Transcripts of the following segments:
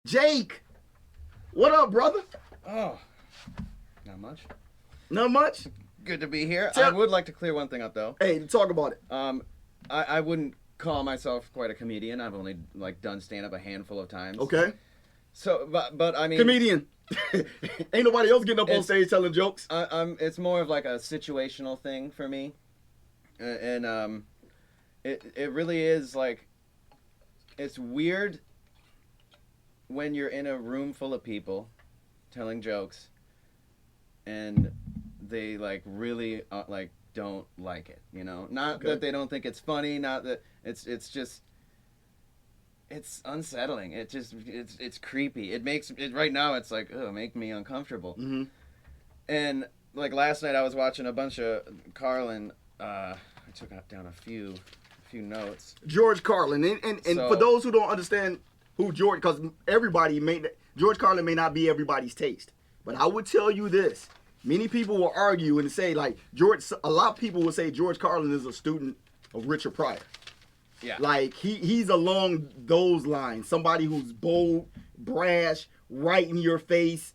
Jake, what up, brother? Oh, not much. Not much? Good to be here. I would like to clear one thing up, though. Hey, talk about it. I wouldn't call myself quite a comedian. I've only done stand-up a handful of times. Okay. So, but I mean, comedian. Ain't nobody else getting up on stage telling jokes. It's more of like a situational thing for me, and it really is like, it's weird when you're in a room full of people telling jokes and they really don't like it, not that they don't think it's funny, not that it's just, it's unsettling. It's creepy. It makes it right now. It's like, oh, make me uncomfortable. Mm-hmm. And like last night I was watching a bunch of Carlin. I took down a few notes. George Carlin, and so, for those who don't understand who George, because George Carlin may not be everybody's taste, but I would tell you this: many people will argue and say a lot of people will say George Carlin is a student of Richard Pryor. Yeah. Like he's along those lines. Somebody who's bold, brash, right in your face,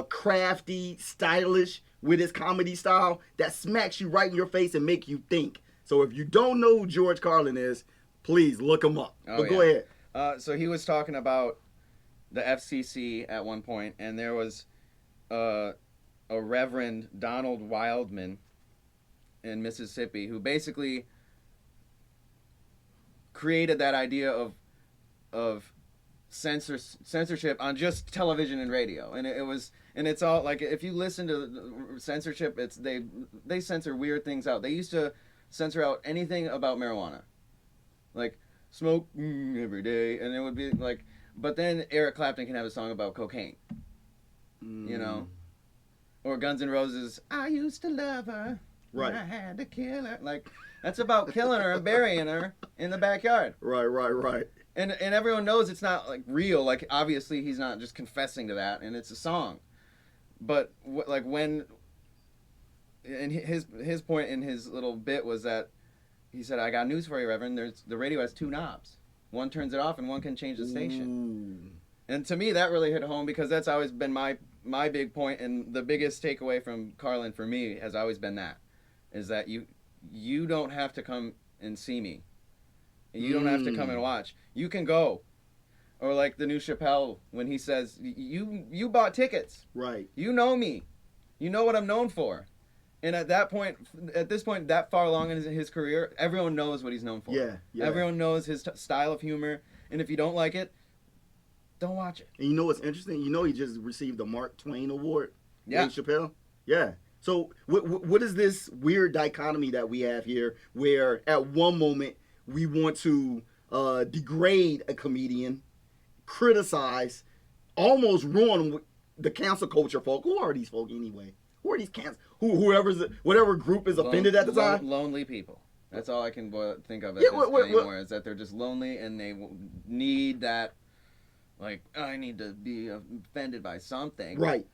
crafty, stylish with his comedy style that smacks you right in your face and make you think. So if you don't know who George Carlin is, please look him up. But go ahead. So he was talking about the FCC at one point, and there was a Reverend Donald Wildman in Mississippi who basically created that idea of censorship on just television and radio, and it's all like, if you listen to censorship, they censor weird things out. They used to censor out anything about marijuana, like smoke every day, and it would be like, but then Eric Clapton can have a song about cocaine, or Guns N' Roses, I used to love her, right, I had to kill her, like that's about killing her and burying her in the backyard. Right. And everyone knows it's not like real. Like obviously he's not just confessing to that, and it's a song. But when, and his point in his little bit was that he said, "I got news for you, Reverend. The radio has two knobs. One turns it off, and one can change the station." Ooh. And to me, that really hit home, because that's always been my big point, and the biggest takeaway from Carlin for me has always been that you don't have to come and see me. You don't have to come and watch. You can go. Or like the new Chappelle, when he says, you bought tickets. Right. You know me. You know what I'm known for. And at this point, that far along in his career, everyone knows what he's known for. Yeah. Everyone knows his style of humor. And if you don't like it, don't watch it. And you know what's interesting? He just received the Mark Twain Award. Yeah. Dave Chappelle. Yeah. So what is this weird dichotomy that we have here, where at one moment we want to degrade a comedian, criticize, almost ruin the cancel culture folk? Who are these folk anyway? Who are these whatever group is offended at the time? Lonely people. That's all I can think of anymore, is that they're just lonely and they need that, like, I need to be offended by something. Right.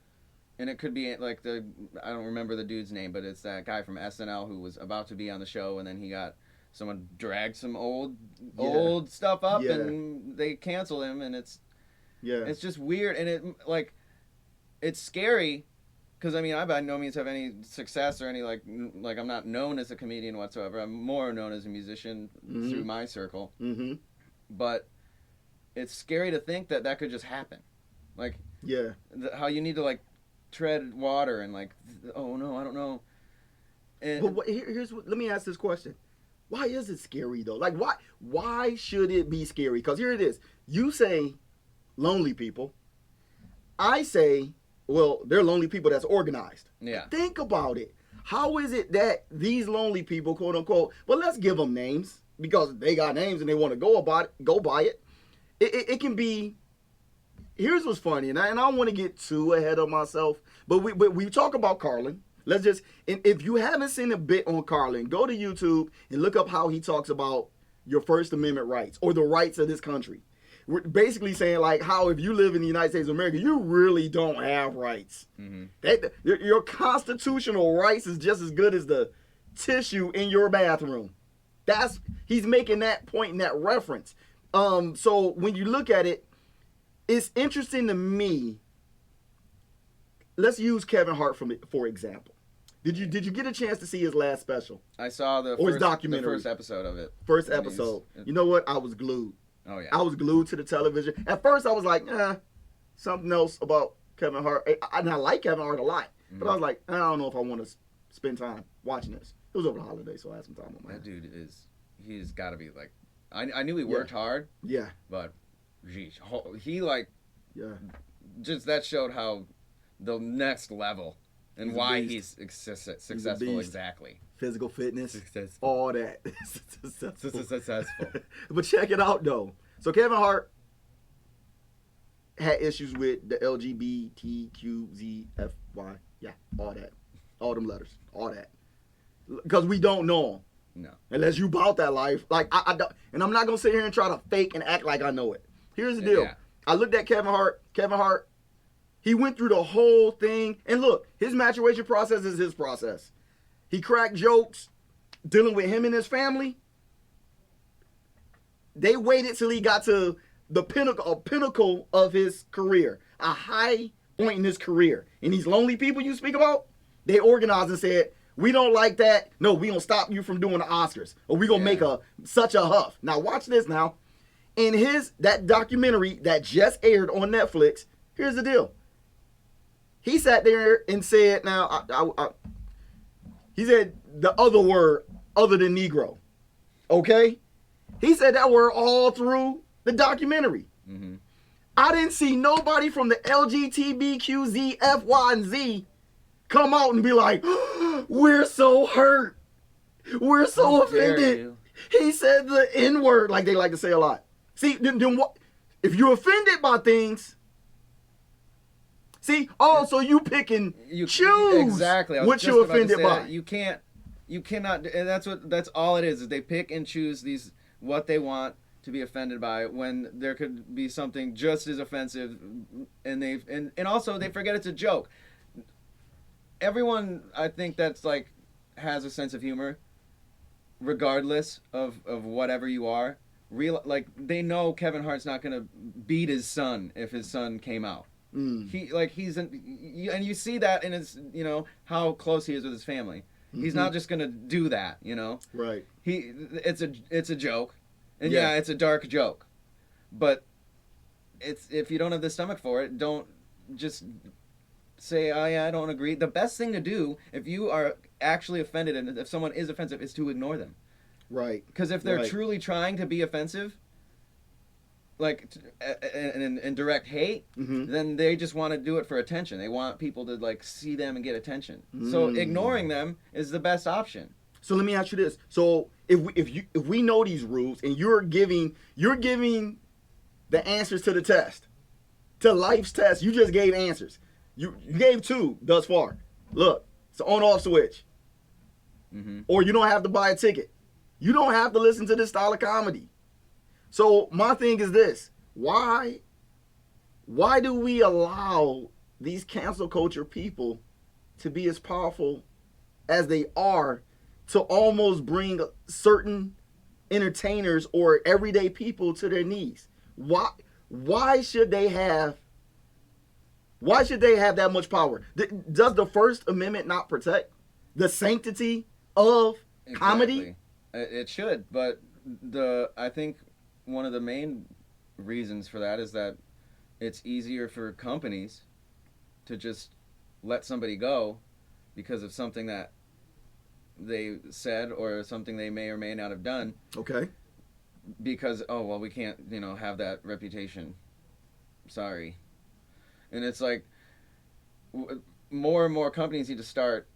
And it could be like I don't remember the dude's name, but it's that guy from SNL who was about to be on the show, and then someone dragged some old stuff up, and they canceled him, and it's just weird, and it's scary, because I mean, I by no means have any success or any like I'm not known as a comedian whatsoever. I'm more known as a musician through my circle, but it's scary to think that could just happen, like how you need to tread water and oh no, I don't know. And but let me ask this question: why is it scary though? Like why should it be scary? Because here it is. You say lonely people. I say, well, they're lonely people that's organized. Yeah. Think about it. How is it that these lonely people, quote unquote, well, let's give them names, because they got names and they want to go by it. It can be. Here's what's funny, and I don't want to get too ahead of myself, but we talk about Carlin. And if you haven't seen a bit on Carlin, go to YouTube and look up how he talks about your First Amendment rights, or the rights of this country. We're basically saying how if you live in the United States of America, you really don't have rights. Mm-hmm. Your constitutional rights is just as good as the tissue in your bathroom. He's making that point in that reference. So when you look at it, it's interesting to me. Let's use Kevin Hart for example. Did you get a chance to see his last special? I saw his documentary? the first episode of it. First episode. You know what? I was glued. Oh yeah. I was glued to the television. At first, I was like, something else about Kevin Hart. And I like Kevin Hart a lot, but I was like, I don't know if I want to spend time watching this. It was over the holiday, so I had some time on my hands. That dude he's got to be like, I knew he worked hard. Yeah. But, geez, he like, just that showed how the next level and why he's successful exactly. Physical fitness, successful. all that. Successful. But check it out though. So Kevin Hart had issues with the LGBTQZFY. Yeah, all that. All them letters. All that. Because we don't know him. No. Unless you bought that life. Like, I don't. And I'm not going to sit here and try to fake and act like I know it. Here's the deal. Yeah. I looked at Kevin Hart. Kevin Hart, he went through the whole thing. And look, his maturation process is his process. He cracked jokes dealing with him and his family. They waited till he got to the pinnacle of his career, a high point in his career. And these lonely people you speak about, they organized and said, we don't like that. No, we gonna stop you from doing the Oscars, or we gonna make such a huff. Now watch this now. In that documentary that just aired on Netflix, here's the deal. He sat there and said, he said the other word other than Negro. Okay? He said that word all through the documentary. Mm-hmm. I didn't see nobody from the LGBTQZ, F, Y, and Z come out and be like, we're so hurt. We're so offended. He said the N-word, like they like to say a lot. See, then what? If you're offended by things, see, so you pick and choose exactly what you're offended by. You cannot, and that's all it is they pick and choose what they want to be offended by when there could be something just as offensive, and also they forget it's a joke. Everyone, I think that's like has a sense of humor, regardless of whatever you are. Like they know Kevin Hart's not gonna beat his son if his son came out. And you see that in his, how close he is with his family. He's not just gonna do that, Right. It's a joke, and it's a dark joke, but if you don't have the stomach for it, don't just say, oh yeah, I don't agree. The best thing to do if you are actually offended and if someone is offensive is to ignore them. Right. Because if they're truly trying to be offensive, like in direct hate, then they just want to do it for attention. They want people to like see them and get attention. So ignoring them is the best option. So let me ask you this: so if we know these rules and you're giving the answers to the test, to life's test, you just gave answers. You gave 2 thus far. Look, it's an on-off switch. Or you don't have to buy a ticket. You don't have to listen to this style of comedy. So my thing is this: why do we allow these cancel culture people to be as powerful as they are, to almost bring certain entertainers or everyday people to their knees? Why should they have that much power? Does the First Amendment not protect the sanctity of comedy? It should, but I think one of the main reasons for that is that it's easier for companies to just let somebody go because of something that they said or something they may or may not have done. Okay. Because, we can't, have that reputation. Sorry. And it's like more and more companies need to start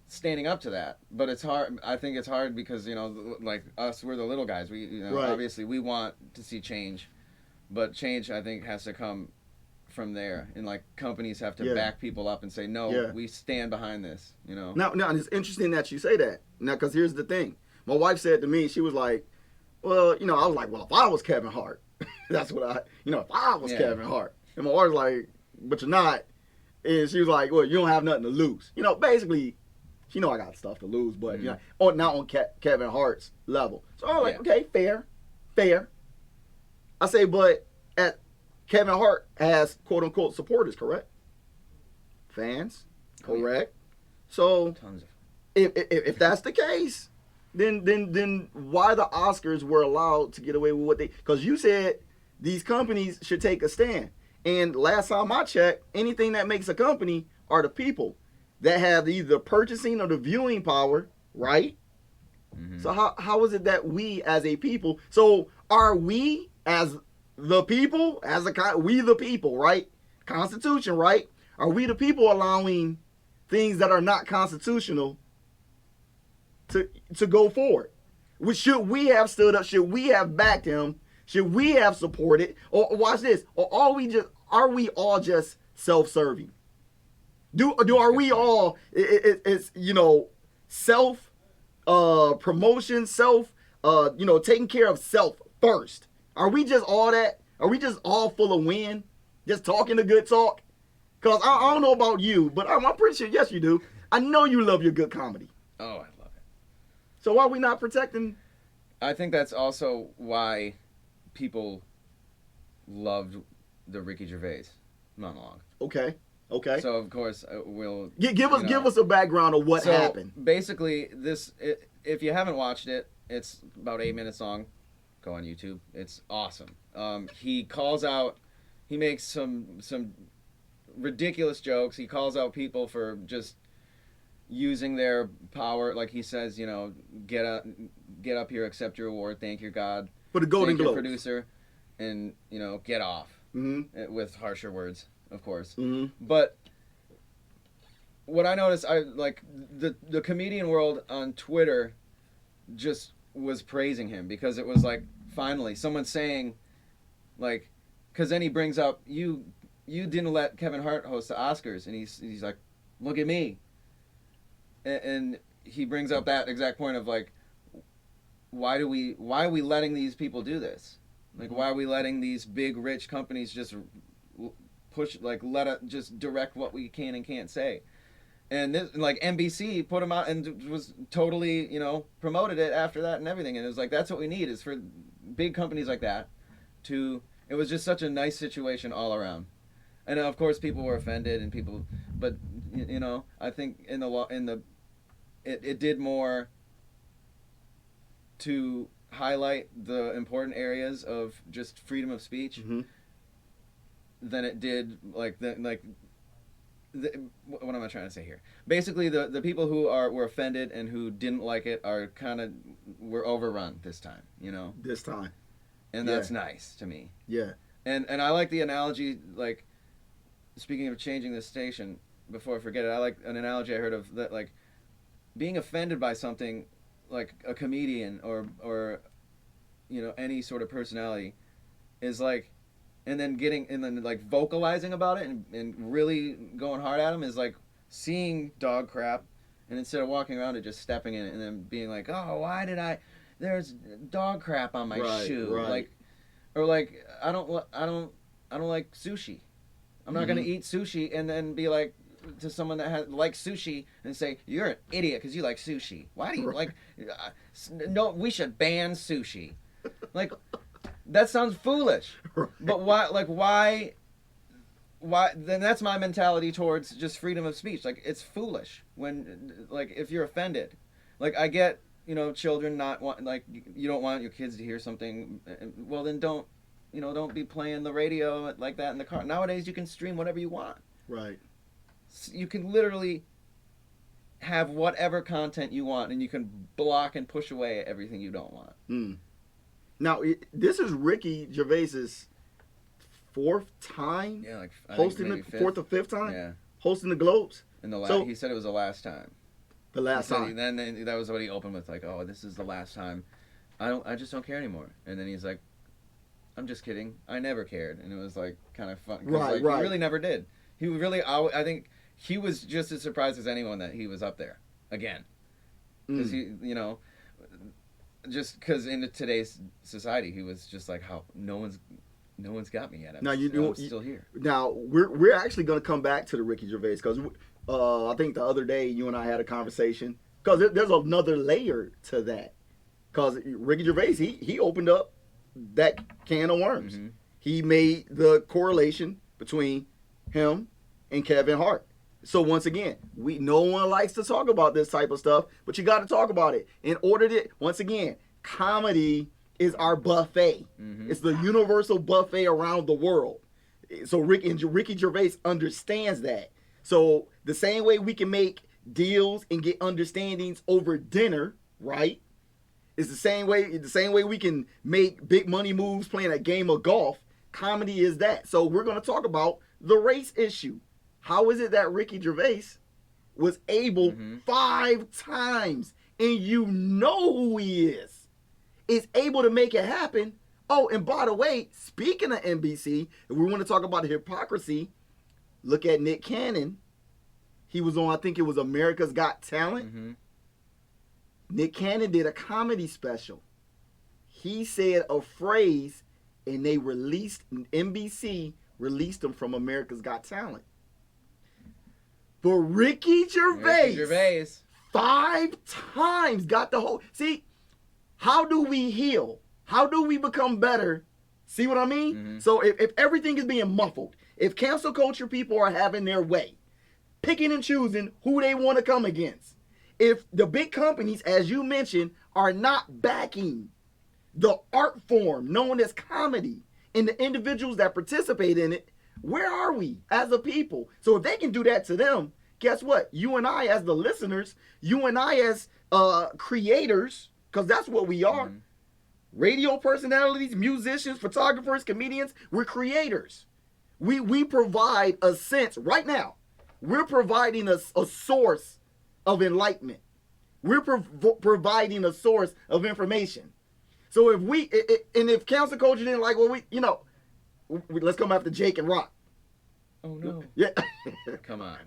standing up to that. But it's hard. I think it's hard because, like us, we're the little guys. We, obviously we want to see change, but change, I think, has to come from there. And like companies have to back people up and say, no, we stand behind this, Now, it's interesting that you say that. Now, because here's the thing. My wife said to me, she was like, well, I was like, well, if I was Kevin Hart, that's what if I was Kevin Hart. And my wife was like, but you're not. And she was like, well, you don't have nothing to lose. Basically, she know I got stuff to lose, but not on Kevin Hart's level. So I'm like, okay, fair. I say, but at Kevin Hart has quote unquote supporters, correct? Fans, correct? So Tons of. if that's the case, then why the Oscars were allowed to get away with what they? Because you said these companies should take a stand. And last time I checked, anything that makes a company are the people that have either the purchasing or the viewing power, right? Mm-hmm. So how is it that we as a people? So are we as the people, we the people, right? Constitution, right? Are we the people allowing things that are not constitutional to go forward? Should we have stood up? Should we have backed him? Should we have supported? Or watch this. Or are we all just self-serving? Are we all it's self promotion, self taking care of self first? Are we just all that? Are we just all full of wind? Just talking the good talk? Because I don't know about you, but I'm pretty sure, yes, you do. I know you love your good comedy. Oh, I love it. So why are we not protecting? I think that's also why people loved the Ricky Gervais monologue. Okay. So of course we'll give us a background of what happened. Basically, if you haven't watched it, it's about 8 minutes long. Go on YouTube. It's awesome. He makes some ridiculous jokes. He calls out people for just using their power. Like he says, get up here, accept your award, thank your God. For the Golden Globes. Producer, and, get off. Mm-hmm. With harsher words, of course. Mm-hmm. But what I noticed, the comedian world on Twitter just was praising him because it was like, finally, someone saying, like, because then he brings up, you didn't let Kevin Hart host the Oscars, and he's like, look at me. And he brings up that exact point of like, why are we letting these people do this? Like, why are we letting these big rich companies just push, like, just direct what we can and can't say? And this, like, NBC put him out and was totally, promoted it after that and everything. And it was like, that's what we need, is for big companies like that to. It was just such a nice situation all around. And of course, people were offended and people, but I think it did more to highlight the important areas of just freedom of speech mm-hmm. than it did what am I trying to say here? Basically, the people who were offended and who didn't like it were overrun this time, This time. And that's nice to me. Yeah. And I like the analogy, like, speaking of changing the station, before I forget it, I like an analogy I heard of that, like, being offended by something, like a comedian or any sort of personality, is like, and then vocalizing about it and really going hard at them is like seeing dog crap, and instead of walking around it, just stepping in it and then being like, oh, why did there's dog crap on my shoe, right. like, or like, I don't like sushi. I'm not gonna eat sushi and then be like to someone that likes sushi and say, you're an idiot because you like sushi. Why do you like? No, we should ban sushi. Like, that sounds foolish. Right. But why? Like, why? Then that's my mentality towards just freedom of speech. Like, it's foolish when, like, if you're offended. Like, I get, children not want, like, you don't want your kids to hear something. Well, then don't be playing the radio like that in the car. Nowadays, you can stream whatever you want. Right. You can literally have whatever content you want, and you can block and push away everything you don't want. Mm. Now, this is Ricky Gervais's fourth time? Yeah, like, hosting the fourth or fifth time? Yeah. Hosting the Globes? And he said it was the last time. The last time. Then that was what he opened with, like, oh, this is the last time. I just don't care anymore. And then he's like, I'm just kidding. I never cared. And it was, like, kind of fun. Right. He really never did. He really, I think he was just as surprised as anyone that he was up there again. Because he, just because in today's society, he was just like, how no one's got me yet. I'm still here. Now we're actually going to come back to the Ricky Gervais because I think the other day you and I had a conversation because there's another layer to that. Because Ricky Gervais he opened up that can of worms. Mm-hmm. He made the correlation between him and Kevin Hart. So once again, no one likes to talk about this type of stuff, but you got to talk about it. In order to, once again, comedy is our buffet. Mm-hmm. It's the universal buffet around the world. So Ricky Gervais understands that. So the same way we can make deals and get understandings over dinner, right? It's the same way we can make big money moves playing a game of golf. Comedy is that. So we're going to talk about the race issue. How is it that Ricky Gervais was able 5 times, and you know who he is able to make it happen? Oh, and by the way, speaking of NBC, if we want to talk about the hypocrisy, look at Nick Cannon. He was on, I think it was America's Got Talent. Mm-hmm. Nick Cannon did a comedy special. He said a phrase, and they NBC released him from America's Got Talent. But Ricky Gervais 5 times got the whole... See, how do we heal? How do we become better? See what I mean? Mm-hmm. So if everything is being muffled, if cancel culture people are having their way, picking and choosing who they want to come against, if the big companies, as you mentioned, are not backing the art form known as comedy and the individuals that participate in it, where are we as a people? So if they can do that to them, guess what? You and I as the listeners, you and I as creators, because that's what we are. Mm-hmm. Radio personalities, musicians, photographers, comedians, we're creators. We provide a sense, right now, we're providing a source of enlightenment. We're providing a source of information. So if cancel culture didn't like, well, let's come after Jake and Rock. Oh no! Yeah, Come on.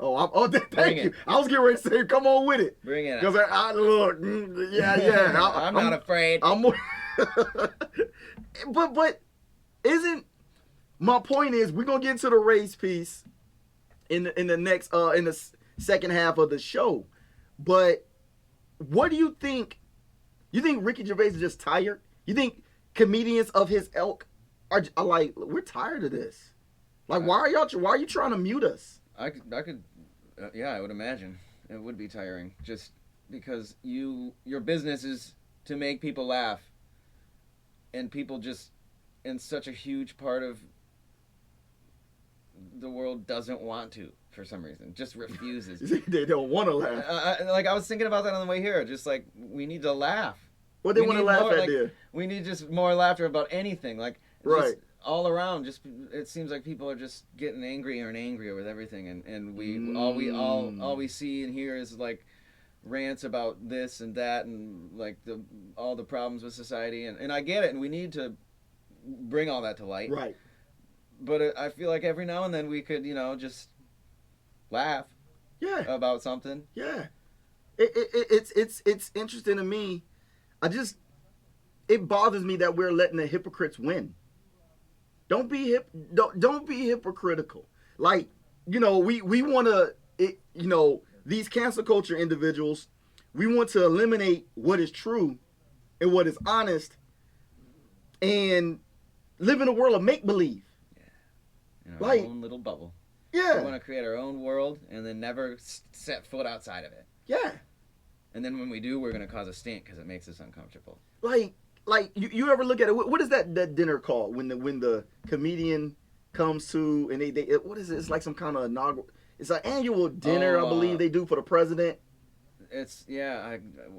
Thank you. I was getting ready to say, come on with it. Bring it. Because I look, yeah. I'm not afraid. But isn't my point is we're gonna get into the race piece in the next in the second half of the show. But what do you think? You think Ricky Gervais is just tired? You think comedians of his ilk are like, we're tired of this? Like, why are you trying to mute us? I could, yeah, I would imagine it would be tiring, just because your business is to make people laugh, and people just, in such a huge part of the world, doesn't want to for some reason, just refuses. They don't want to laugh. I was thinking about that on the way here, just like, we need to laugh. What they want to laugh at there? We need just more laughter about anything, like, right. Just, all around, just it seems like people are just getting angrier and angrier with everything, and all we see and hear is like rants about this and that, and like all the problems with society, and I get it, and we need to bring all that to light, right? But I feel like every now and then we could just laugh, about something. Yeah, it's interesting to me. It bothers me that we're letting the hypocrites win. Don't be hypocritical. Like, we want to, these cancel culture individuals, we want to eliminate what is true and what is honest and live in a world of make-believe. Yeah. In our own little bubble. Yeah. We want to create our own world and then never set foot outside of it. Yeah. And then when we do, we're going to cause a stink because it makes us uncomfortable. Like you ever look at it? What is that dinner called when the comedian comes to and they what is it? It's like some kind of inaugural. It's an annual dinner, I believe they do for the president. It's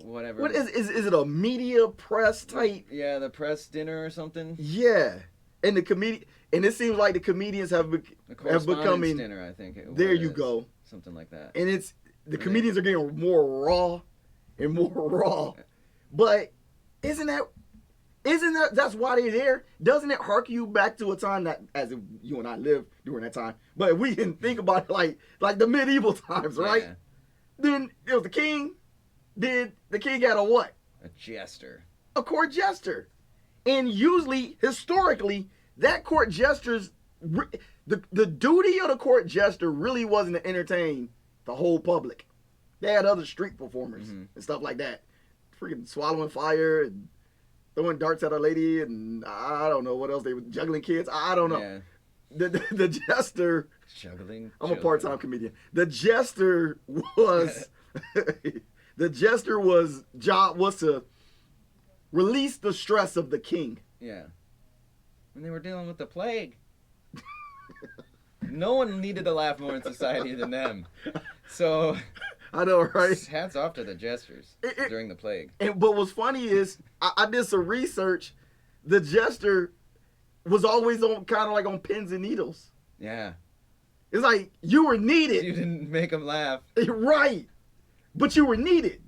whatever. What is it? A media press type? Yeah, the press dinner or something. Yeah, and it seems like the comedians have become dinner. I think. There you go. Something like that. And the comedians are getting more raw and more raw, but isn't that that's why they're there? Doesn't it hark you back to a time that, as if you and I lived during that time, but we can think about it like the medieval times, right? Yeah. Then it was the king. The king had a what? A jester. A court jester. And usually, historically, that court jester's the duty of the court jester really wasn't to entertain the whole public. They had other street performers and stuff like that. Freaking swallowing fire and throwing darts at a lady, and I don't know what else they were juggling kids. I don't know. Yeah. The jester. Juggling. I'm a part-time comedian. The jester was the jester was job was to release the stress of the king. Yeah. When they were dealing with the plague. No one needed to laugh more in society than them. So I know, right? Hats off to the jesters during the plague. But what's funny is I did some research. The jester was always on kind of like on pins and needles. Yeah. It's like you were needed. You didn't make them laugh. Right. But you were needed.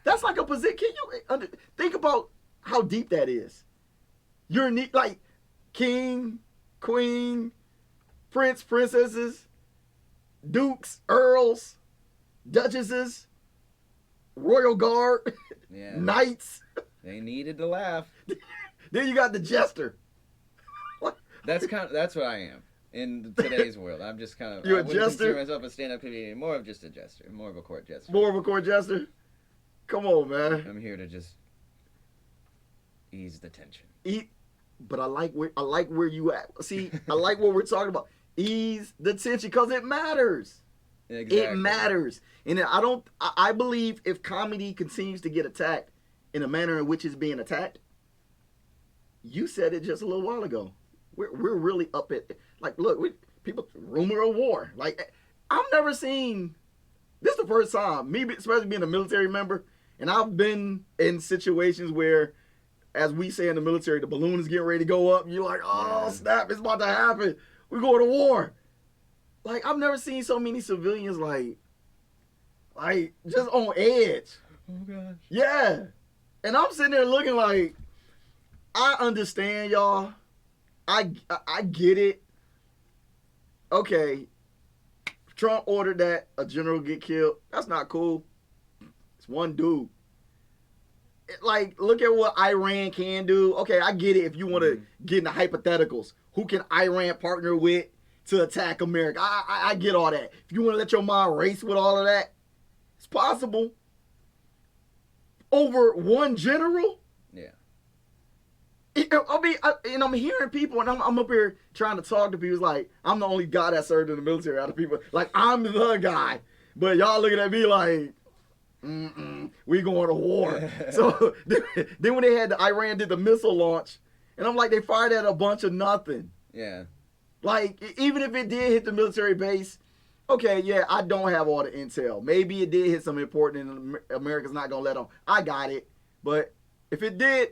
That's like a position. Can you think about how deep that is? You're like king, queen, prince, princesses, dukes, earls, duchesses, royal guard, Yeah. knights. They needed to laugh. Then you got the jester. That's what I am in today's world. I'm just kind of. You're I a wouldn't jester? consider myself a stand-up comedian. More of just a jester. More of a court jester. More of a court jester. Come on, man. I'm here to just ease the tension. But I like where you at. See, I like what we're talking about. Ease the tension because it matters. Exactly. It matters. And I believe if comedy continues to get attacked in a manner in which it's being attacked, you said it just a little while ago. We're really up at, like, look, people, rumor of war. Like, I've never seen, this is the first time, me especially being a military member, and I've been in situations where, as we say in the military, the balloon is getting ready to go up, and you're like, oh, snap, it's about to happen. We're going to war. Like, I've never seen so many civilians, like just on edge. Oh, gosh. Yeah. And I'm sitting there looking like, I understand, y'all. I get it. Okay. Trump ordered that a general get killed. That's not cool. It's one dude. Like, look at what Iran can do. Okay, I get it if you want to get into hypotheticals. Who can Iran partner with to attack America? I get all that. If you want to let your mind race with all of that, it's possible. Over one general? Yeah. And I'm hearing people, and I'm up here trying to talk to people. It's like, I'm the only guy that served in the military out of people. Like, I'm the guy. But y'all looking at me like, we going to war. So then when Iran did the missile launch, and I'm like, they fired at a bunch of nothing. Yeah. Like, even if it did hit the military base, okay, yeah, I don't have all the intel. Maybe it did hit some important, and America's not going to let them. I got it. But if it did,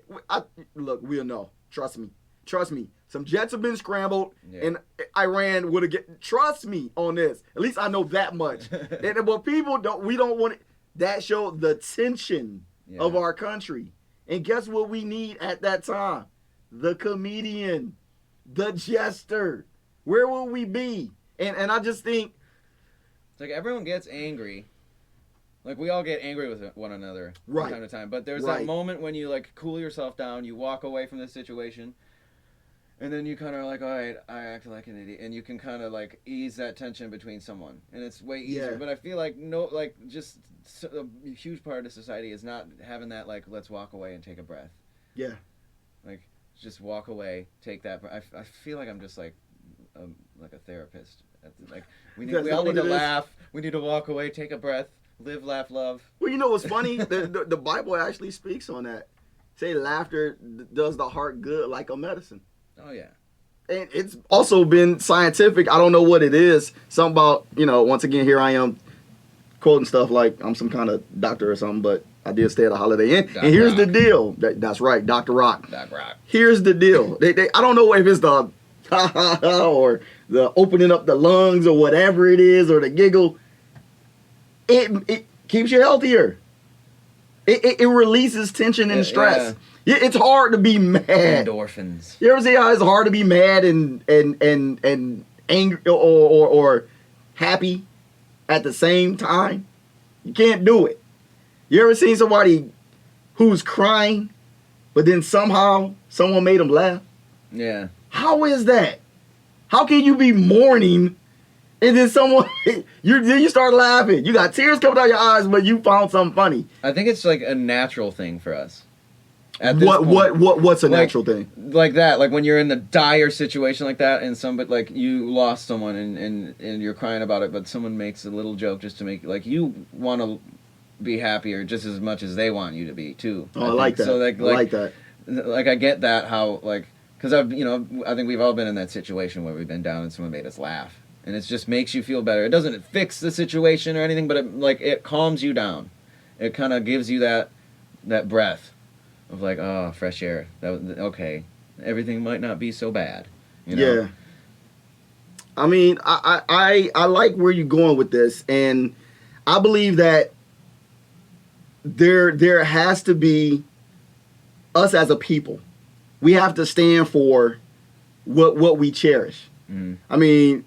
look, we'll know. Trust me. Some jets have been scrambled, and Iran would have get. Trust me on this. At least I know that much. But people we don't want it. That showed the tension of our country. And guess what we need at that time? The comedian, the jester. Where will we be? And I just think, it's like everyone gets angry. Like, we all get angry with one another from time to time. But there's that moment when you, like, cool yourself down, you walk away from the situation, and then you kind of are like, all right, I acted like an idiot. And you can kind of, like, ease that tension between someone. And it's way easier. Yeah. But I feel like, just a huge part of society is not having that, like, let's walk away and take a breath. Yeah. Like, just walk away, take that breath. I feel like I'm just, like a therapist. Like, we all need to laugh. We need to walk away, take a breath. Live, laugh, love. Well, you know what's funny? the Bible actually speaks on that. Say laughter does the heart good like a medicine. Oh, yeah. And it's also been scientific. I don't know what it is. Something about, once again, here I am quoting stuff like I'm some kind of doctor or something, but I did stay at a Holiday Inn. And here's the deal. That's right, Dr. Rock. Dr. Rock. Here's the deal. I don't know if it's the or the opening up the lungs or whatever it is or the giggle. It keeps you healthier. It releases tension and stress. Yeah, it's hard to be mad. Endorphins. You ever see how it's hard to be mad and angry or happy at the same time? You can't do it. You ever seen somebody who's crying, but then somehow someone made them laugh? Yeah. How is that? How can you be mourning and then you start laughing? You got tears coming out your eyes, but you found something funny. I think it's like a natural thing for us. at this point. What's a Like- natural thing? Like that, like when you're in a dire situation like that, and somebody like you lost someone, and you're crying about it, but someone makes a little joke just to make like you want to be happier just as much as they want you to be too. Oh, I like that. So I like that. Like I get that how like because I think we've all been in that situation where we've been down and someone made us laugh, and it just makes you feel better. It doesn't fix the situation or anything, but it calms you down. It kind of gives you that breath of like, oh, fresh air. That was okay. Everything might not be so bad. You know? Yeah. I mean, I like where you're going with this, and I believe that there has to be us as a people. We have to stand for what we cherish. Mm. I mean,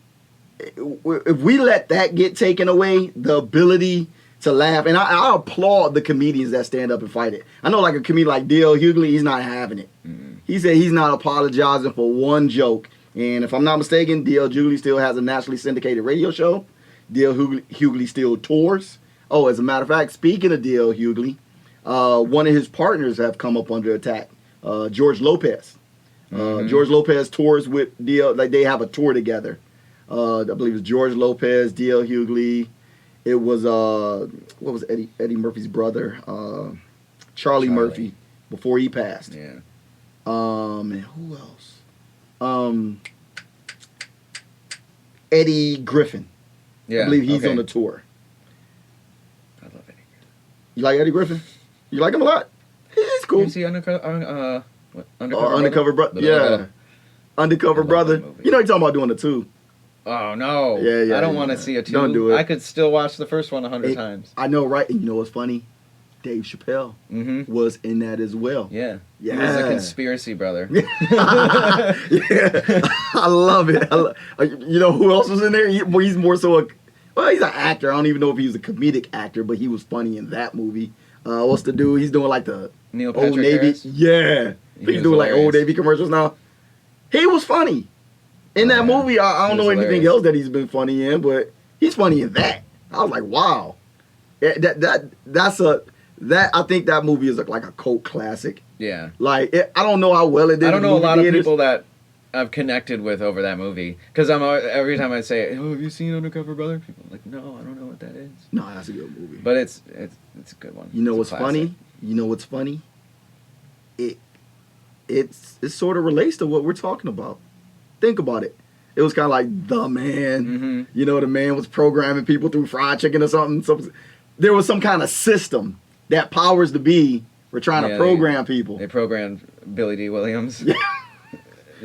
if we let that get taken away, the ability to laugh, and I applaud the comedians that stand up and fight it. I know like a comedian like D.L. Hughley, he's not having it. Mm. He said he's not apologizing for one joke. And if I'm not mistaken, D.L. Hughley still has a nationally syndicated radio show. D.L. Hughley still tours. Oh, as a matter of fact, speaking of D.L. Hughley, one of his partners have come up under attack. George Lopez. George Lopez tours with D.L. Like they have a tour together. I believe it's George Lopez, D.L. Hughley. It was what was Eddie Murphy's brother, Charlie Murphy, before he passed. Yeah. And who else? Eddie Griffin. Yeah. I believe he's okay. on the tour. I love Eddie. You like Eddie Griffin? You like him a lot? He's cool. You see Undercover Undercover Brother. Yeah. Undercover I love Brother. that movie. You know you're talking about doing a 2. Oh no! Yeah. I don't want to see a 2. Don't do it. I could still watch the first one 100 Hey, times. I know, right? And you know what's funny? Dave Chappelle Mm-hmm. was in that as well. Yeah. Yeah. He was a conspiracy brother. Yeah, I love it. You know who else was in there? He's more so he's an actor. I don't even know if he was a comedic actor, but he was funny in that movie. What's the dude? He's doing like the Neil Old Patrick Navy. Harris? Yeah, He he's was doing like Old hilarious. Navy commercials now. He was funny in that Yeah. movie. I don't He was know anything hilarious. else that he's been funny in, but he's funny in that. I was like, wow. Yeah, I think that movie is like a cult classic. Yeah. Like I don't know how well it did. I don't in know a movie lot of theaters. people that I've connected with over that movie because every time I say, "Oh, have you seen Undercover Brother?" People are like, "No, I don't know what that is." No, that's a good movie. But it's a good one. You know It's a what's classic. funny? You know what's funny? It sort of relates to what we're talking about. Think about it. It was kind of like The Man. Mm-hmm. You know, the man was programming people through fried chicken or something. So there was some kind of system that powers to be were trying to program people. They programmed Billy D. Williams Yeah.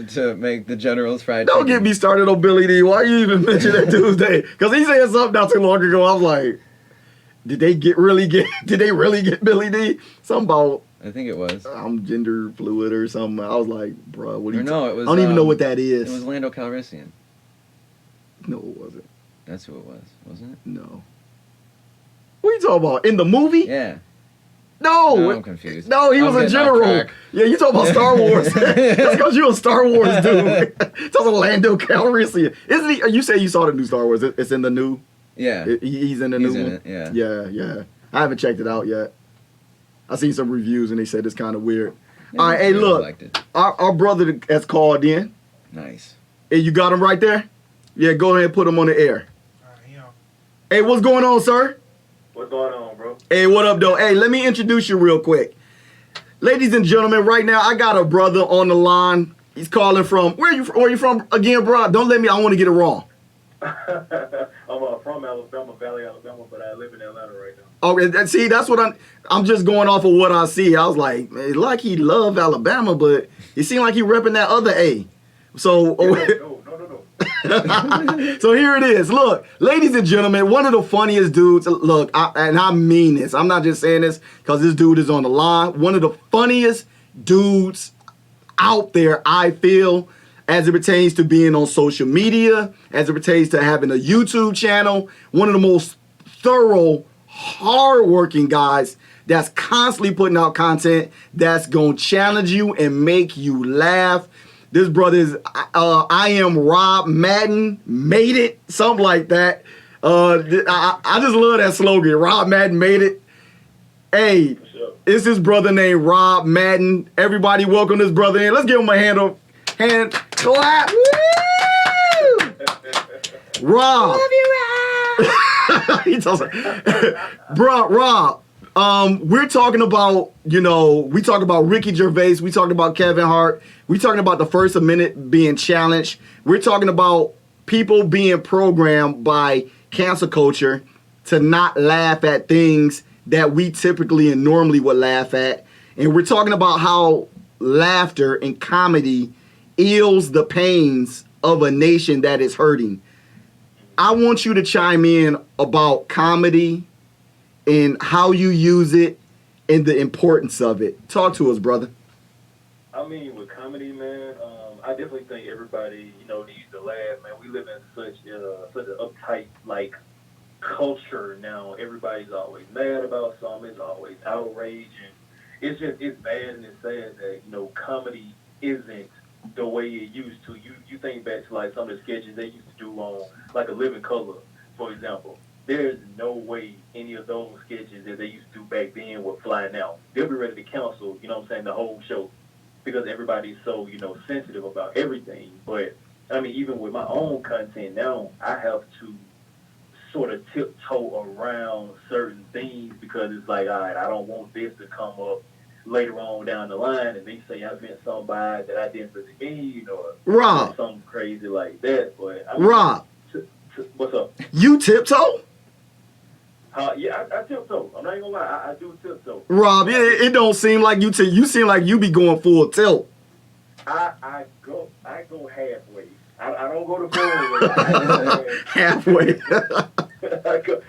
to make the General's fried Don't chicken. get me started on Billy D. Why you even mention that Tuesday? Because he said something not too long ago. I was like, did they really get Billy D? Something about I think it was. I'm gender fluid or something. I was like, bro, what are Or you no, it was. I don't even know what that is. It was Lando Calrissian. No, it wasn't. That's who it was, wasn't it? No. What are you talking about? In the movie? Yeah. No. No, I'm confused. No, he I'm was a getting off general. track. Yeah, you talking about Star Wars. That's because you're a Star Wars dude. Talking about Lando Calrissian. Isn't he? You say you saw the new Star Wars. It's in the new. Yeah. He's in the He's new in one. it. Yeah. Yeah. I haven't checked it out yet. I seen some reviews and they said it's kind of weird. Yeah, All right, hey, I look. liked it. Our brother has called in. Nice. Hey, you got him right there? Yeah, go ahead and put him on the air. Hey, what's going on, sir? What's going on, bro? Hey, what up, though? Hey, let me introduce you real quick. Ladies and gentlemen, right now, I got a brother on the line. He's calling from, where are you from again, bro? Don't let me, I want to get it wrong. I'm from Alabama, Valley, Alabama, but I live in Atlanta right now. Okay, see, that's what I'm just going off of what I see. I was like, man, like he loved Alabama, but it seemed like he repping that other A. So, No. so here it is. Look, ladies and gentlemen, one of the funniest dudes. Look, and I mean this. I'm not just saying this because this dude is on the line. One of the funniest dudes out there, I feel, as it pertains to being on social media, as it pertains to having a YouTube channel. One of the most thorough, hardworking guys that's constantly putting out content that's going to challenge you and make you laugh. This brother is, I am Rob Madden, made it, something like that. I just love that slogan, Rob Madden made it. Hey, It's this brother named Rob Madden. Everybody welcome this brother in. Let's give him a hand clap. Woo! Rob. Love you, Rob. He tells her, bro, Rob. We're talking about, we talked about Ricky Gervais. We talked about Kevin Hart. We talking about the First Amendment being challenged. We're talking about people being programmed by cancel culture to not laugh at things that we typically and normally would laugh at. And we're talking about how laughter and comedy heals the pains of a nation that is hurting. I want you to chime in about comedy and how you use it and the importance of it. Talk to us, brother. I mean, with comedy, man, I definitely think everybody, needs to laugh, man. We live in such an uptight, culture now. Everybody's always mad about something. It's always outrage. And it's bad and it's sad that, comedy isn't the way it used to. You think back to, some of the sketches they used to do on, A Living Color, for example. There's no way any of those sketches that they used to do back then would fly now. They'll be ready to cancel, the whole show because everybody's so, sensitive about everything. But, I mean, even with my own content now, I have to sort of tiptoe around certain things because it's all right, I don't want this to come up later on down the line and they say I meant somebody that I didn't really mean or Rob. something crazy like that. But I mean, Rob. What's up? You tiptoe? Yeah, I tiptoe. I'm not even gonna lie, I do tiptoe. Rob, it don't seem like you you seem like you be going full tilt. I go halfway. I don't go to full way. Halfway. I go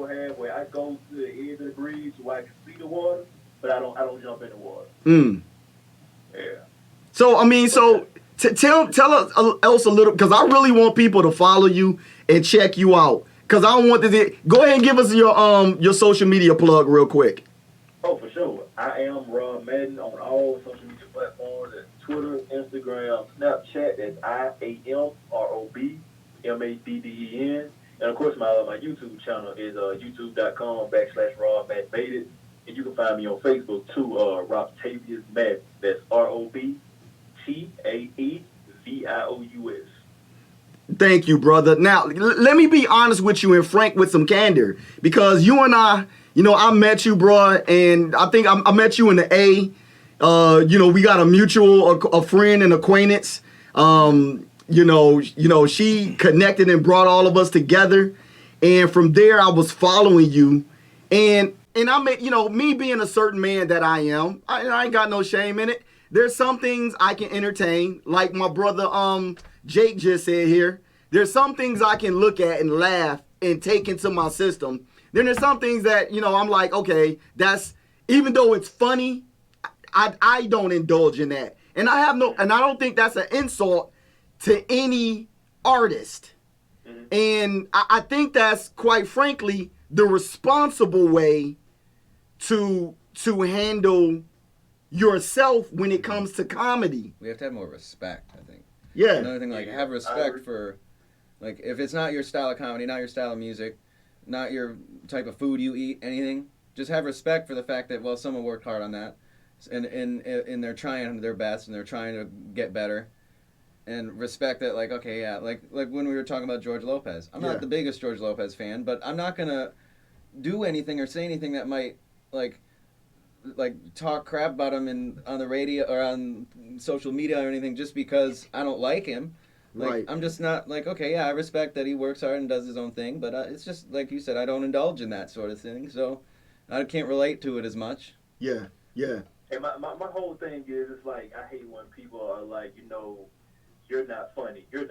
halfway. I go to the edge of the bridge where I can see the water, but I don't jump in the water. Yeah. So I mean, tell us else a little, because I really want people to follow you and check you out. Because I don't want this. Go ahead and give us your social media plug real quick. Oh, for sure. I am Rob Madden on all social media platforms. That's Twitter, Instagram, Snapchat. That's IAMROB MADDEN. And of course, my YouTube channel is youtube.com/RobMaddenMadeIt. And you can find me on Facebook too, Robtavius Madden. That's ROBTAEVIOUS. Thank you, brother. Now, let me be honest with you and frank with some candor, because you and I, I met you, bro, and I think I met you in the A. We got a mutual a friend and acquaintance. She connected and brought all of us together, and from there I was following you, and I met, me being a certain man that I am, I ain't got no shame in it. There's some things I can entertain, like my brother Jake just said here. There's some things I can look at and laugh and take into my system. Then there's some things that, I'm like, okay, that's, even though it's funny, I don't indulge in that. And I don't think that's an insult to any artist. Mm-hmm. And I think that's, quite frankly, the responsible way to handle yourself when it comes to comedy. We have to have more respect, I think. Yeah. Another thing, have respect for, if it's not your style of comedy, not your style of music, not your type of food you eat, anything, just have respect for the fact that, well, someone worked hard on that, and they're trying their best, and they're trying to get better, and respect that, like when we were talking about George Lopez. I'm not the biggest George Lopez fan, but I'm not going to do anything or say anything that might, talk crap about him on the radio or on social media or anything just because I don't like him. Right. I'm just not I respect that he works hard and does his own thing, but it's just like you said, I don't indulge in that sort of thing, so I can't relate to it as much. Yeah. And my whole thing is, it's I hate when people are you're not funny, or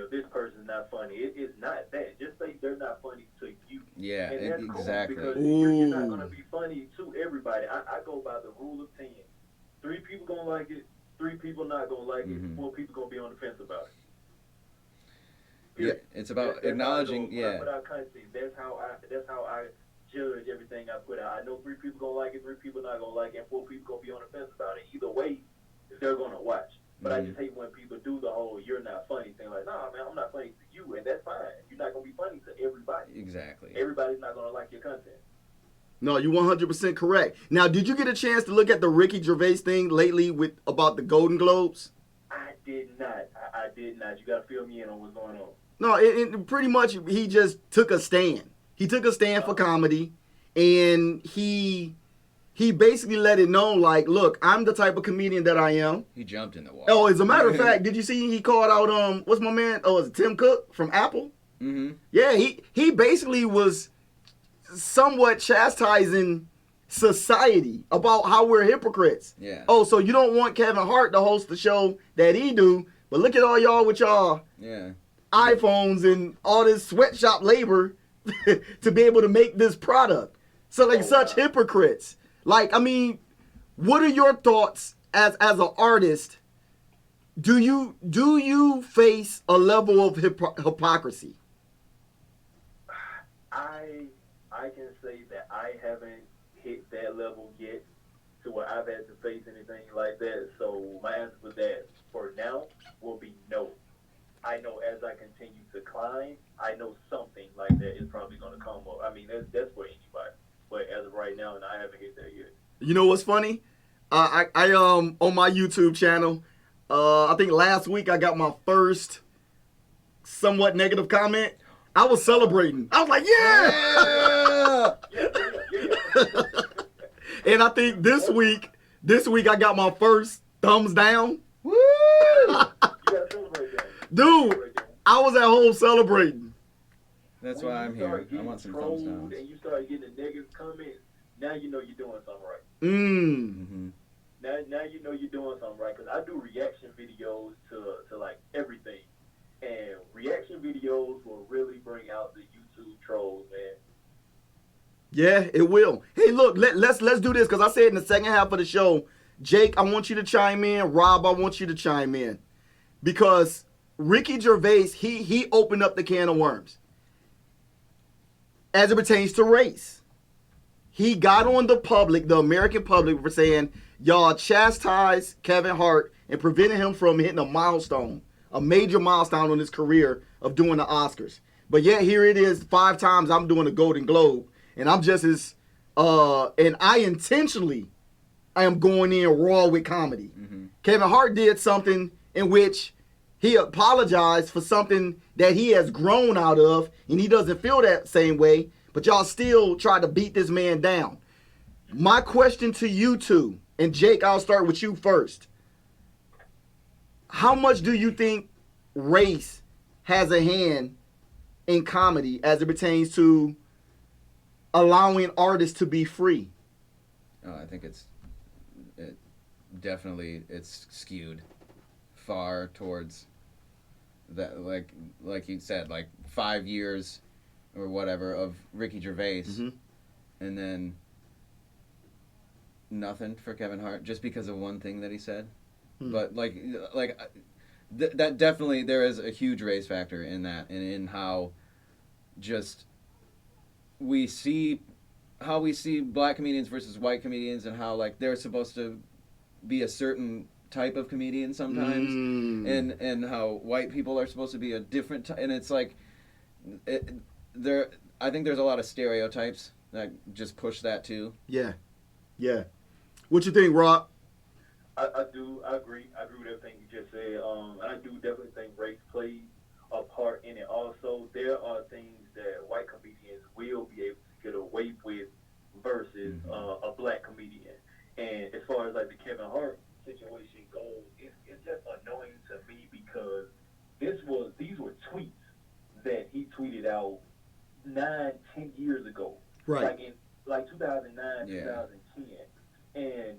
this person's not funny. It's not that. Just say they're not funny to you. Yeah, and that's exactly. Cool, because you're not going to be funny to everybody. I go by the rule of 10. 3 people going to like it, 3 people not going to like it, 4 people going to be on the fence about it. Yeah, it's about acknowledging. When I put out content, that's how I judge everything I put out. I know 3 people gonna like it, 3 people not gonna like it, and 4 people gonna be on the fence about it. Either way, they're gonna watch. But I just hate when people do the whole "you're not funny" thing. Like, nah, man, I'm not funny to you, and that's fine. You're not gonna be funny to everybody. Exactly. Everybody's not gonna like your content. No, you're 100% correct. Now, did you get a chance to look at the Ricky Gervais thing lately about the Golden Globes? I did not. I did not. You got to fill me in on what's going on. No, it pretty much he just took a stand. He took a stand for comedy, and he basically let it know, like, look, I'm the type of comedian that I am. He jumped in the water. Oh, as a matter of fact, did you see he called out what's my man? Oh, is it Tim Cook from Apple? Mm-hmm. Yeah, he basically was somewhat chastising society about how we're hypocrites. Yeah. Oh, so you don't want Kevin Hart to host the show that he do, but look at all y'all with y'all iPhones and all this sweatshop labor to be able to make this product. So like such hypocrites. Like, I mean, what are your thoughts as an artist? Do you face a level of hypocrisy? I can say that I haven't hit that level yet to where I've had to face anything like that. So my answer for that for now will be no. I know as I continue to climb, I know something like that is probably going to come up. I mean, that's for anybody. But as of right now, I haven't hit that yet. You know what's funny? I on my YouTube channel, I think last week I got my first somewhat negative comment. I was celebrating. I was like, yeah! And I think this week I got my first thumbs down. Woo! You gotta celebrate that. Dude, I was at home celebrating. That's why I'm here. I want some thumbs down. And you start getting the negative comments, now you know you're doing something right. Mm-hmm. Now you know you're doing something right. Because I do reaction videos to like everything. And reaction videos will really bring out the YouTube trolls, man. Yeah, it will. Hey, look, let's do this because I said in the second half of the show, Jake, I want you to chime in. Rob, I want you to chime in. Because Ricky Gervais, he opened up the can of worms. As it pertains to race. He got on the public, the American public, for saying, y'all chastised Kevin Hart and prevented him from hitting a milestone, a major milestone in his career of doing the Oscars. But yet here it is, 5 times I'm doing the Golden Globe. And I'm just as, and I am going in raw with comedy. Mm-hmm. Kevin Hart did something in which he apologized for something that he has grown out of, and he doesn't feel that same way, but y'all still try to beat this man down. My question to you two, and Jake, I'll start with you first. How much do you think race has a hand in comedy as it pertains to allowing artists to be free? I think it's skewed far towards that, like you said, like 5 years or whatever of Ricky Gervais, mm-hmm. and then nothing for Kevin Hart just because of one thing that he said. But that definitely, there is a huge race factor in that, and in how just we see black comedians versus white comedians, and how like they're supposed to be a certain type of comedian sometimes, and how white people are supposed to be a different and it's like I think there's a lot of stereotypes that just push that too. Yeah. What you think, Rob? I agree with everything you just said. And I do definitely think race plays a part in it. Also, there are things that white comedians will be able to get away with versus a black comedian. And as far as like the Kevin Hart situation goes, it's just annoying to me because these were tweets that he tweeted out 9-10 years ago, right? Like in 2009, 2010, and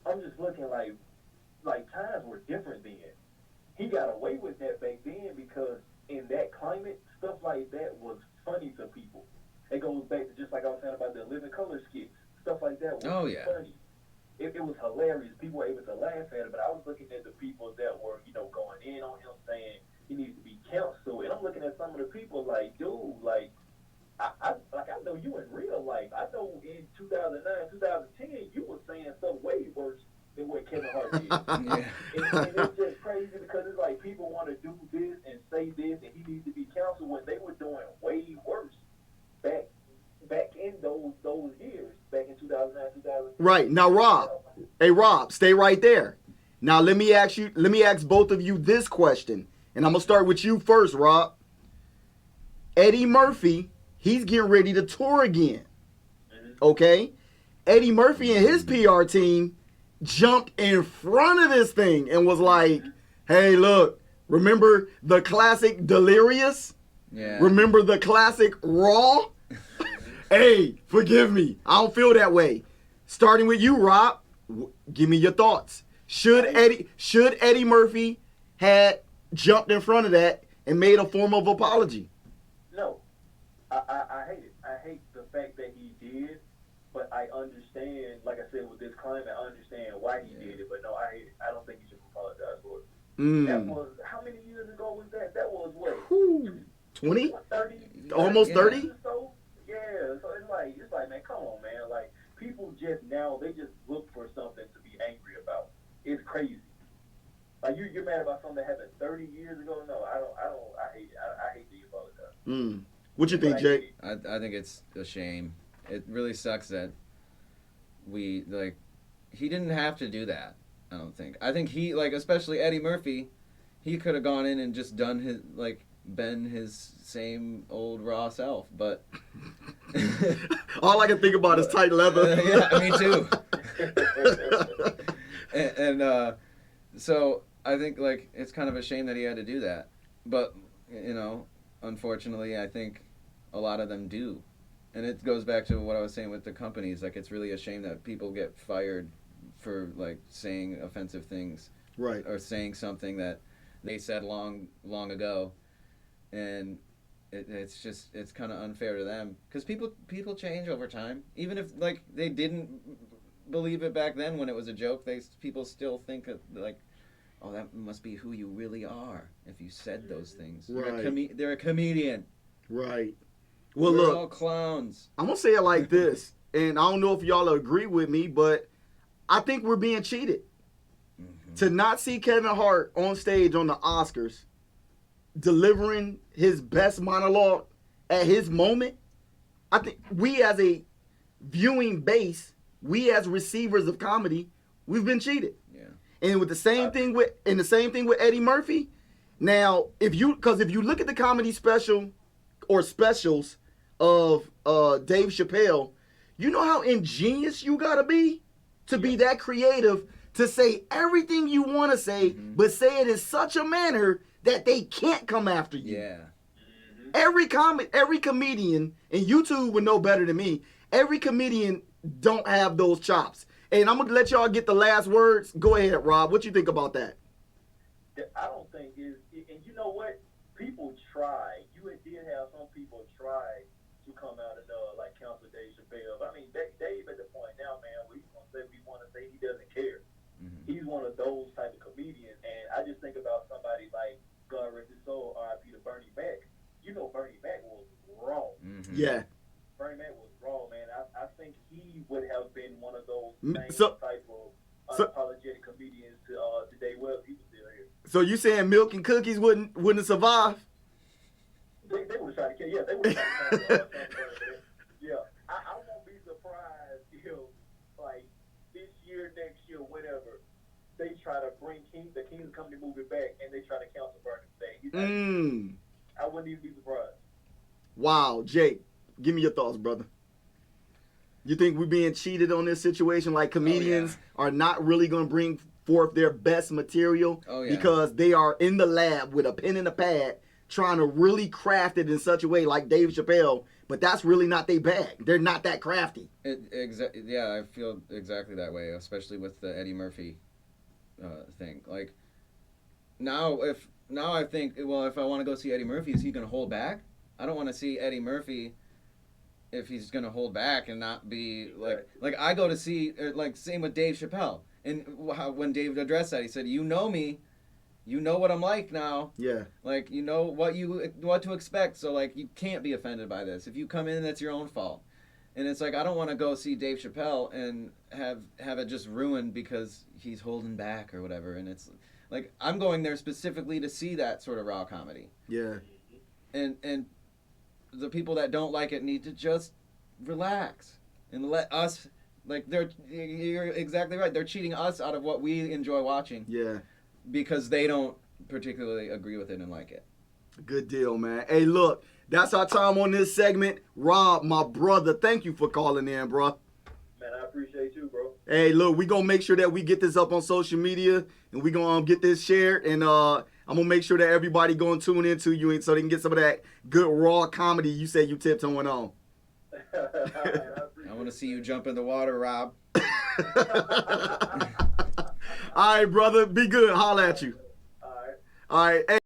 I'm just looking like times were different then. He got away with that back then because in that climate, stuff like that was funny to people. It goes back to just like I was saying about the Living Color skits, stuff like that was funny. It was hilarious. People were able to laugh at it, but I was looking at the people that were, going in on him saying he needs to be counseled, and I'm looking at some of the people like, dude, like, I know you in real life. I know in 2009, 2010, you were saying stuff way worse than what Kevin Hart did. And it's just crazy because it's like people want to do this and say this, and he needs to be counseled when they were doing way worse back back in those years, back in 2009, 2010. Right. Now, Rob. Hey, Rob, stay right there. Now, let me ask both of you this question. And I'm going to start with you first, Rob. Eddie Murphy, he's getting ready to tour again. Okay? Eddie Murphy and his PR team jumped in front of this thing and was like, hey, look, remember the classic Delirious? Yeah. Remember the classic Raw? Hey, forgive me. I don't feel that way. Starting with you, Rob, give me your thoughts. Should Eddie Murphy had jumped in front of that and made a form of apology? No. I hate it. I hate the fact that he did, but I understand, like I said, with this climate, I understand why he did it, but no, I hate it. I don't think he should apologize for it. That was, how many years ago was that? That was what? 20? 30? Almost 30? So, yeah, so it's like, man, come on, man. Like, people just now, they just look for something to be angry about. It's crazy. Like, you're mad about something that happened 30 years ago? No, I hate it. I hate that you apologize. What you think, Jake? I think it's a shame. It really sucks that he didn't have to do that, I don't think. I think he, especially Eddie Murphy, he could have gone in and just done been his same old raw self, but all I can think about is tight leather. Yeah, me too. and so I think it's kind of a shame that he had to do that, but unfortunately I think a lot of them do, and it goes back to what I was saying with the companies. It's really a shame that people get fired for saying offensive things, right, or saying something that they said long ago. And it's kind of unfair to them, because people change over time. Even if they didn't believe it back then when it was a joke, people still think oh, that must be who you really are if you said those things. Right. They're a comedian. Right. Well, We're look, all clowns. I'm gonna say it like this, and I don't know if y'all agree with me, but I think we're being cheated. Mm-hmm. To not see Kevin Hart on stage on the Oscars delivering his best monologue at his moment, I think we as a viewing base, we as receivers of comedy, we've been cheated. Yeah. And with the same thing with Eddie Murphy. Now, if you look at the comedy special or specials of Dave Chappelle, you know how ingenious you gotta be to be that creative to say everything you want to say, but say it in such a manner that they can't come after you. Yeah. Every comedian, and you two would know better than me, every comedian don't have those chops. And I'm going to let y'all get the last words. Go ahead, Rob. What you think about that? I don't think and you know what? People try. You did have some people try to come out and counsel Dave Chappelle. I mean, Dave at the point now, man, we want to say he doesn't care. Mm-hmm. He's one of those type of comedians, and I just think about somebody like, God rest his soul, R.I.P. to Bernie Mac. You know Bernie Mac was raw. Mm-hmm. Yeah. Bernie Mac was raw, man. I think he would have been one of those same type of unapologetic comedians today. Well, he was still here. So you saying Milk and Cookies wouldn't survive? They would have tried to kill. Yeah, they would have tried to kill. Yeah, I won't be surprised if this year, next year, whatever, they try to bring the King's Company movie back, and they try to cancel Bernie today. I wouldn't even be surprised. Wow, Jake, give me your thoughts, brother. You think we're being cheated on this situation? Like comedians are not really going to bring forth their best material because they are in the lab with a pen and a pad trying to really craft it in such a way like Dave Chappelle, but that's really not their bag. They're not that crafty. Yeah, I feel exactly that way, especially with the Eddie Murphy thing. Now I think, well, if I want to go see Eddie Murphy, is he going to hold back? I don't want to see Eddie Murphy if he's going to hold back and not be like I go to see, same with Dave Chappelle. And when Dave addressed that, he said, you know me, you know what I'm like now. Yeah. You know what to expect, so you can't be offended by this. If you come in, that's your own fault. And it's I don't want to go see Dave Chappelle and have it just ruined because he's holding back or whatever. And it's I'm going there specifically to see that sort of raw comedy. Yeah. And the people that don't like it need to just relax and let us. Like you're exactly right. They're cheating us out of what we enjoy watching. Yeah. Because they don't particularly agree with it and like it. Good deal, man. Hey, look, that's our time on this segment. Rob, my brother, thank you for calling in, bro. Man, I appreciate you, bro. Hey, look, we gonna make sure that we get this up on social media, and we gonna get this shared, and I'm gonna make sure that everybody gonna tune into you, and so they can get some of that good raw comedy you said you tiptoeing on. I want to see you jump in the water, Rob. All right, brother, be good. Holla at you. All right. All right. Hey.